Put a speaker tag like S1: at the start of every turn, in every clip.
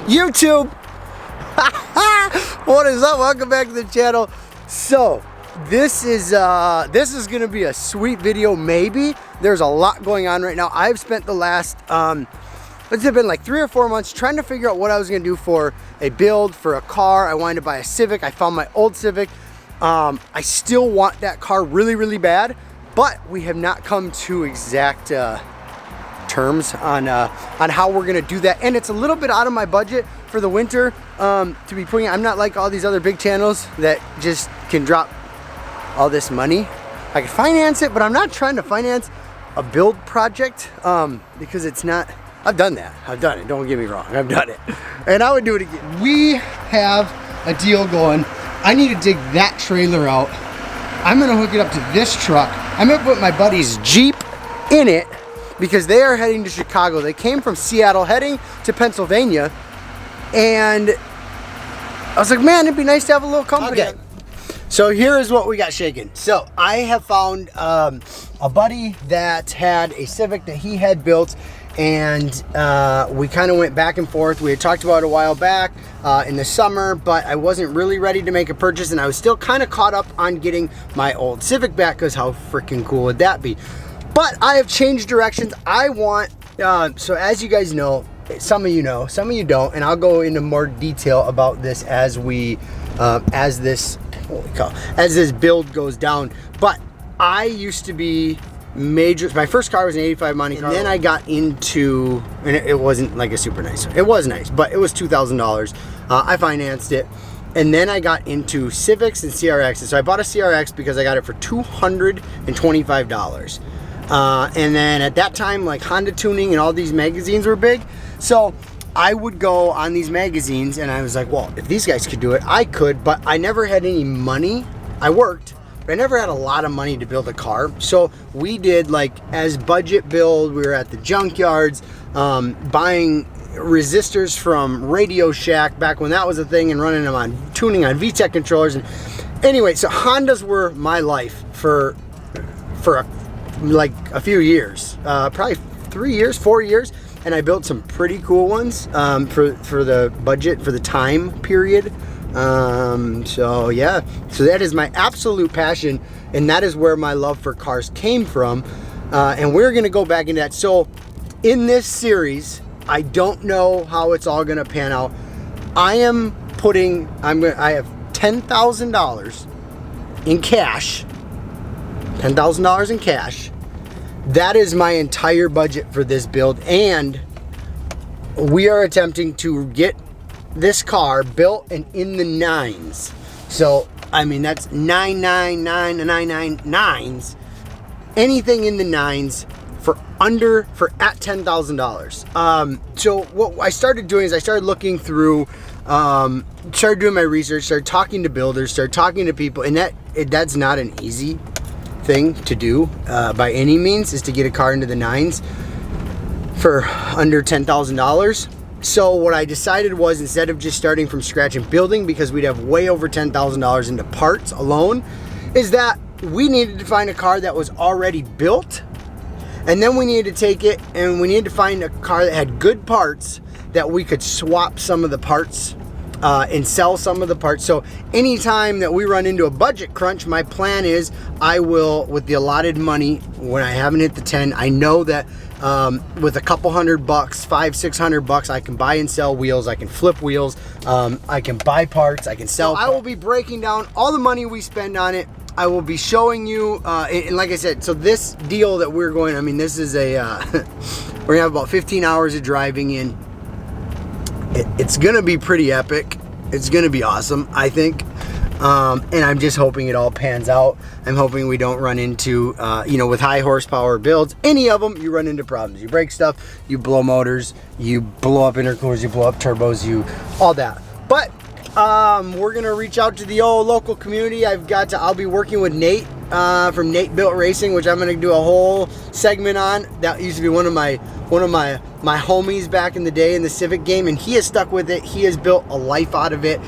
S1: YouTube. What is up? Welcome back to the channel. So this is gonna be a sweet video. Maybe there's a lot going on right now. I've spent the last it's been like 3 or 4 months trying to figure out what I was gonna do for a build for a car. I wanted to buy a Civic. I found my old Civic. I still want that car really bad, but we have not come to exact terms on how we're gonna do that, and it's a little bit out of my budget for the winter to be putting. I'm not like all these other big channels that just can drop all this money. I can finance it, but I'm not trying to finance a build project because it's not. I've done that. I've done it. Don't get me wrong. I've done it, and I would do it again. We have a deal going. I need to dig that trailer out. I'm gonna hook it up to this truck. I'm gonna put my buddy's Jeep in it because they are heading to Chicago. They came from Seattle heading to Pennsylvania, and I was like, man, it'd be nice to have a little company. Okay. So here is what we got shaking. So I have found a buddy that had a Civic that he had built, and we kind of went back and forth. We had talked about it a while back in the summer, but I wasn't really ready to make a purchase, and I was still kind of caught up on getting my old Civic back because how freaking cool would that be? But I have changed directions. I want, so as you guys know, some of you know, some of you don't, and I'll go into more detail about this as we, as this build goes down. But I used to be major, my first car was an 85 Monte Carlo, and then I got into, and it wasn't like a super nice, it was nice, but it was $2,000. I financed it. And then I got into Civics and CRXs. So I bought a CRX because I got it for $225. And then at that time, like Honda Tuning and all these magazines were big. So I would go on these magazines and I was like, well, if these guys could do it, I could, but I never had any money. I worked, but I never had a lot of money to build a car. So we did like as budget build, we were at the junkyards, buying resistors from Radio Shack back when that was a thing and running them on, tuning on VTEC controllers. And anyway, so Hondas were my life for like a few years, probably 3 years, 4 years, and I built some pretty cool ones for the budget, for the time period. So yeah, so that is my absolute passion, and that is where my love for cars came from, and we're gonna go back into that. So in this series, I don't know how it's all gonna pan out. I have $10,000 in cash. $10,000 in cash. That is my entire budget for this build, and we are attempting to get this car built and in the 9s. So I mean that's 999s. Anything in the 9s for at $10,000. So what I started doing is I started looking through, started doing my research, started talking to builders, started talking to people, and that's not an easy thing to do by any means, is to get a car into the 9s for under $10,000. So what I decided was, instead of just starting from scratch and building, because we'd have way over $10,000 into parts alone, is that we needed to find a car that was already built, and then we needed to take it and we needed to find a car that had good parts that we could swap some of the parts and sell some of the parts. So anytime that we run into a budget crunch, my plan is I will, with the allotted money, when I haven't hit the 10, I know that with a couple $100, $500-600, I can buy and sell wheels, I can flip wheels, I can buy parts, I can sell. So I will be breaking down all the money we spend on it. I will be showing you, and like I said, so this deal that we're going, I mean, this is a, we're gonna have about 15 hours of driving in. It's gonna be pretty epic. It's gonna be awesome, I think. And I'm just hoping it all pans out. I'm hoping we don't run into, with high horsepower builds, any of them, you run into problems. You break stuff, you blow motors, you blow up intercoolers, you blow up turbos, all that. But we're gonna reach out to the old local community. I'll be working with Nate from Nate Built Racing, which I'm gonna do a whole segment on. That used to be one of my homies back in the day in the Civic game, and he has stuck with it. He has built a life out of it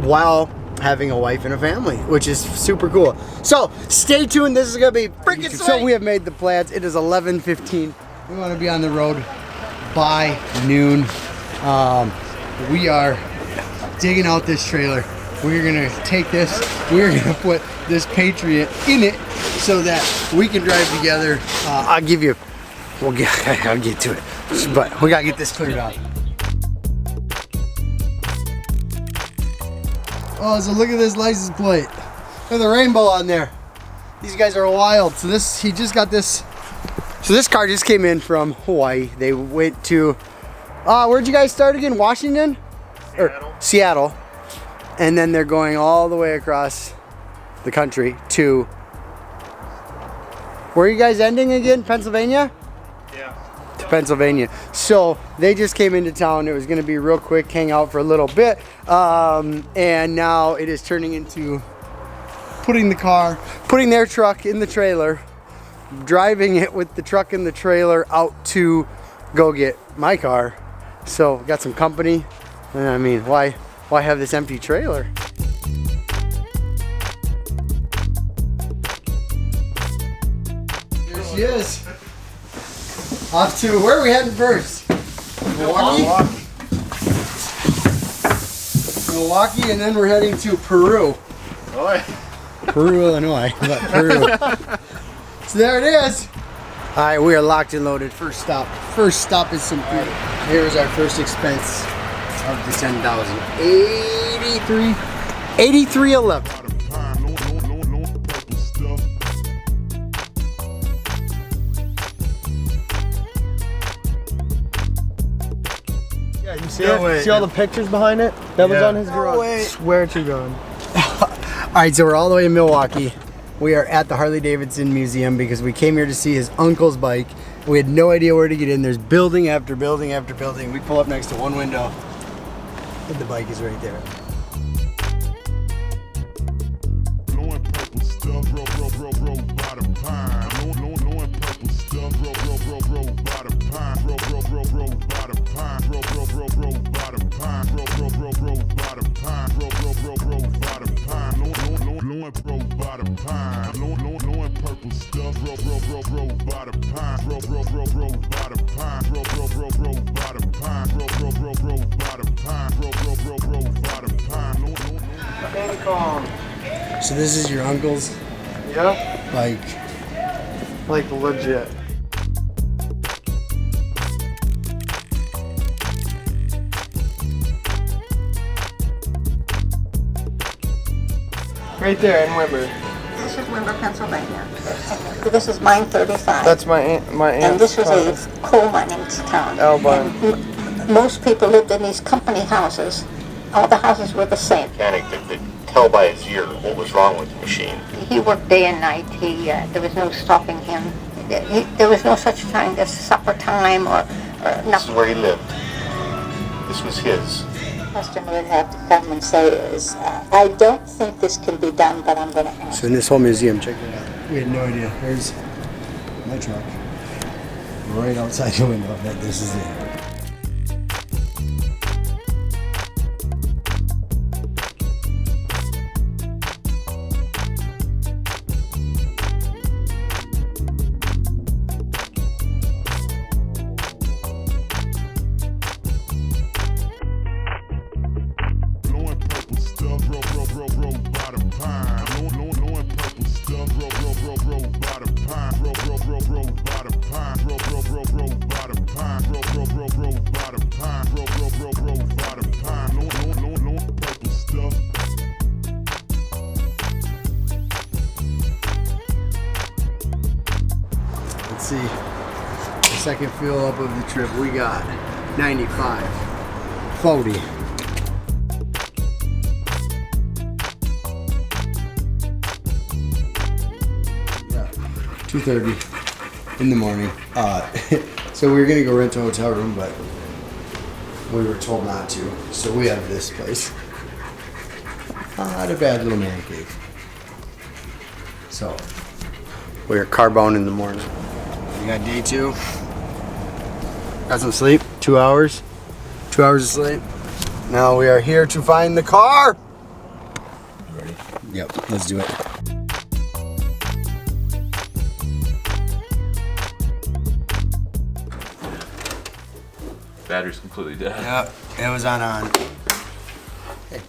S1: while having a wife and a family, which is super cool. So stay tuned. This is gonna be freaking sweet. So we have made the plans. It is 11:15. We want to be on the road by noon. we are digging out this trailer. We're gonna take this, we're gonna put this Patriot in it so that we can drive together. I'll get to it, but we gotta get this cleared out. Oh, so look at this license plate. Look at the rainbow on there. These guys are wild. So he just got this. So this car just came in from Hawaii. They went to, where'd you guys start again? Washington? Or Seattle. And then they're going all the way across the country to, where are you guys ending again? Pennsylvania?
S2: Yeah.
S1: To Pennsylvania. So they just came into town. It was gonna be real quick, hang out for a little bit. And now it is turning into putting their truck in the trailer, driving it with the truck and the trailer out to go get my car. So got some company. And I mean, why have this empty trailer? Here she is. Off to, where are we heading first? Milwaukee? Milwaukee, and then we're heading to Peru. Peru, Illinois, but Peru. So there it is. All right, we are locked and loaded. First stop is some food. Here's our first expense of the 10,000. 83.11.
S3: Yeah, you see it? See all the pictures behind it? That was on his garage. Swear to God.
S1: All right, so we're all the way in Milwaukee. We are at the Harley-Davidson Museum because we came here to see his uncle's bike. We had no idea where to get in. There's building after building after building. We pull up next to one window, and the bike is right there. So this is your uncle's?
S3: Yeah?
S1: Like
S3: legit. Right there in Wimber.
S4: This is Wimber, Pennsylvania. This is mine 35.
S3: That's my aunt.
S4: And this was a coal mining town.
S3: Elbine.
S4: Most people lived in these company houses. All the houses were the same.
S5: Mechanic that could tell by his ear what was wrong with the machine.
S4: He worked day and night. There was no stopping him. There was no such thing as supper time or nothing.
S5: This is where he lived. This was his.
S4: The customer would have to come and say is, I don't think this can be done, but I'm going to ask.
S1: So in this whole museum, check it out. We had no idea. There's my truck. Right outside the window. This is it. Let's see, the second fill up of the trip, we got 95, 40. Yeah, 2:30 in the morning. So we were gonna go rent a hotel room, but we were told not to. So we have this place. Not a bad little man cave. So we are car-bound in the morning. We got day 2. Got some sleep, 2 hours. 2 hours of sleep. Now we are here to find the car. Ready? Yep, let's do it.
S2: Battery's completely dead.
S1: Yep, it was on. Hey.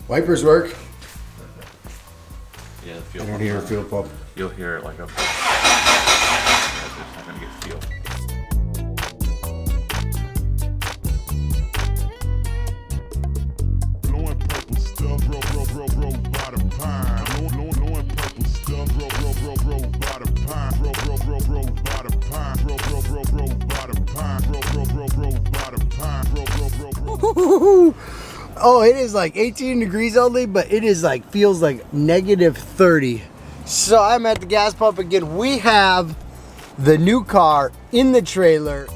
S1: Wipers work.
S2: Yeah, the fuel
S1: I don't
S2: pump.
S1: hear a fuel pump.
S2: You'll hear it like a. It's not gonna get fuel.
S6: Blowing purple stuff, roll by the pine. Blowing purple stuff, roll by the pine. Roll by the pine. Roll by the pine. Roll by the pine.
S1: Oh, it is like 18 degrees only, but it is like, feels like negative 30. So I'm at the gas pump again. We have the new car in the trailer.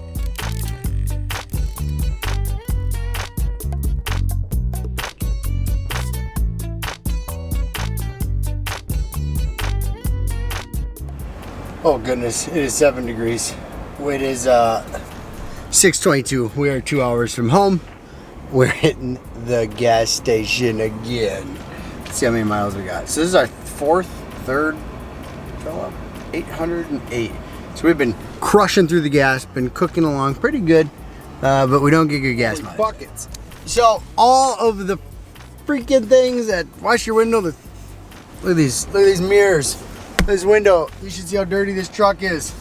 S1: Oh goodness, it is 7 degrees. It is 6:22. We are 2 hours from home. We're hitting the gas station again. Let's see how many miles we got. So this is our third fill up, 808. So we've been crushing through the gas, been cooking along pretty good, but we don't get good gas mileage. Buckets. So all of the freaking things that wash your window. Look at these mirrors. This window. You should see how dirty this truck is.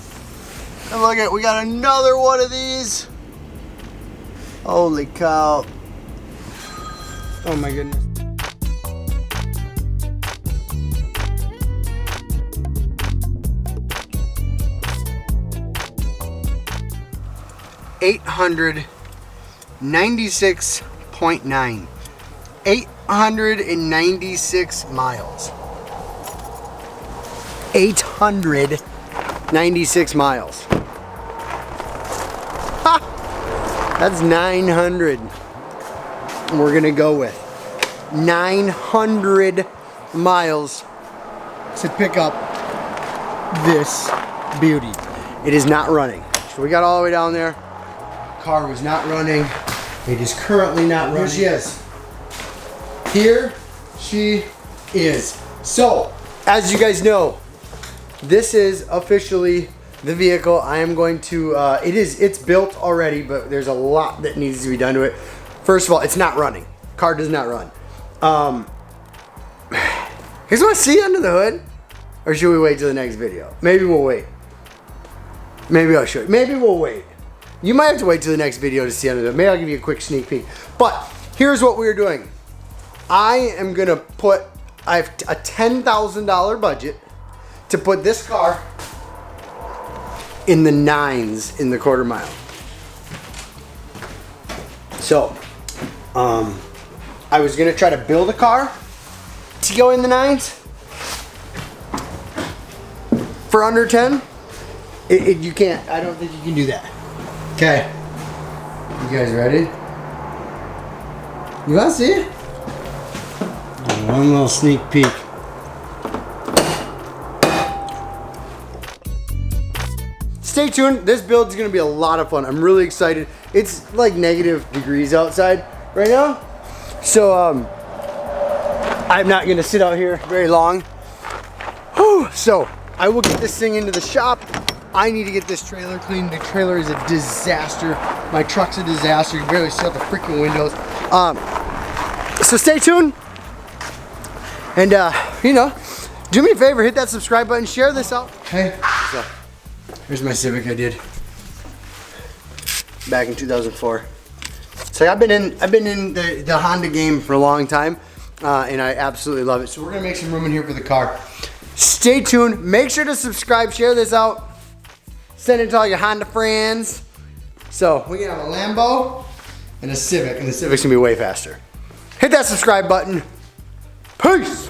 S1: And look at, we got another one of these. Holy cow. Oh my goodness. $896.9. 896 miles. 896 miles. Ha! That's 900. We're gonna go with 900 miles to pick up this beauty. It is not running. So we got all the way down there. Car was not running. It is currently not running. Here she is. Here she is. So, as you guys know, this is officially the vehicle. I am going to, it's built already, but there's a lot that needs to be done to it. First of all, it's not running. Car does not run. You guys want to see under the hood? Or should we wait till the next video? Maybe we'll wait. Maybe I'll show you. Maybe we'll wait. You might have to wait till the next video to see under the hood. Maybe I'll give you a quick sneak peek. But here's what we're doing. I am going to put, I have a $10,000 budget to put this car in the 9s in the quarter mile. So, I was gonna try to build a car to go in the 9s for under 10. You can't, I don't think you can do that. Okay, you guys ready? You wanna see it? One little sneak peek. Stay tuned. This build is going to be a lot of fun. I'm really excited. It's like negative degrees outside right now. So I'm not going to sit out here very long. Whew. So I will get this thing into the shop. I need to get this trailer cleaned. The trailer is a disaster. My truck's a disaster. You can barely see out the freaking windows. So stay tuned. And you know, do me a favor, hit that subscribe button, share this out. Hey, what's up? Here's my Civic I did back in 2004. So I've been in the Honda game for a long time, and I absolutely love it. So we're gonna make some room in here for the car. Stay tuned. Make sure to subscribe, share this out, send it to all your Honda friends. So we can have a Lambo and a Civic, and the Civic's gonna be way faster. Hit that subscribe button. Peace.